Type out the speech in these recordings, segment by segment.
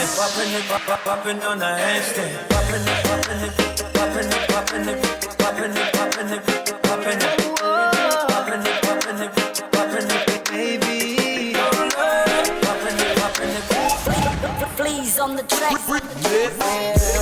popping on the handstand. Popping it, popping it, popping it, popping it, popping it, popping it, popping it, popping it, popping it, popping it, baby. Popping it, popping it. Fleas on the track. Yeah.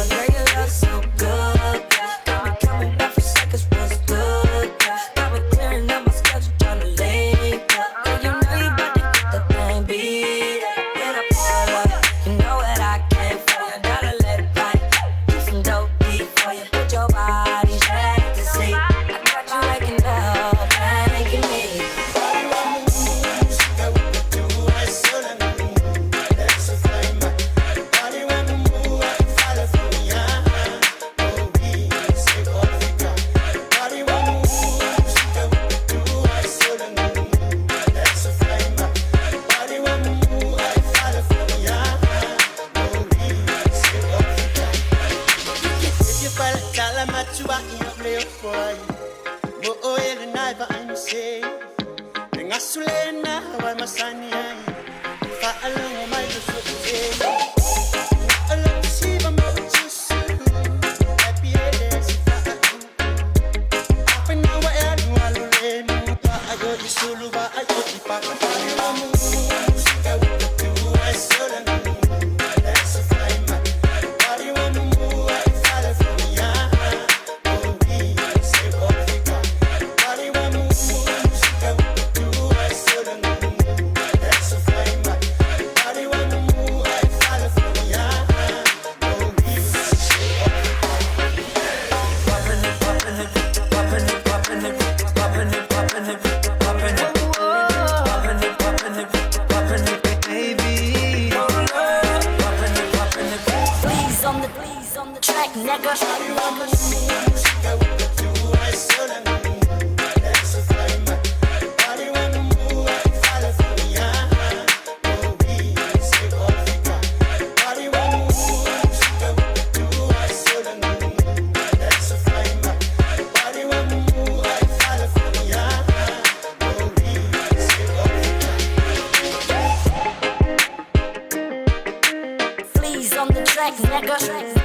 Girl, you look so good. Got me coming back for seconds, what's good? Got me clearing up my schedule, tryna link up. Girl, you know you about to get the thing beat. Get up, pull up. You know what I came for. You gotta let it bite. Do some dope beat for you. Put your body back to sleep. I got you waking up, thanking me. Fleas on the track, nigga. Fleas on the track, nigga.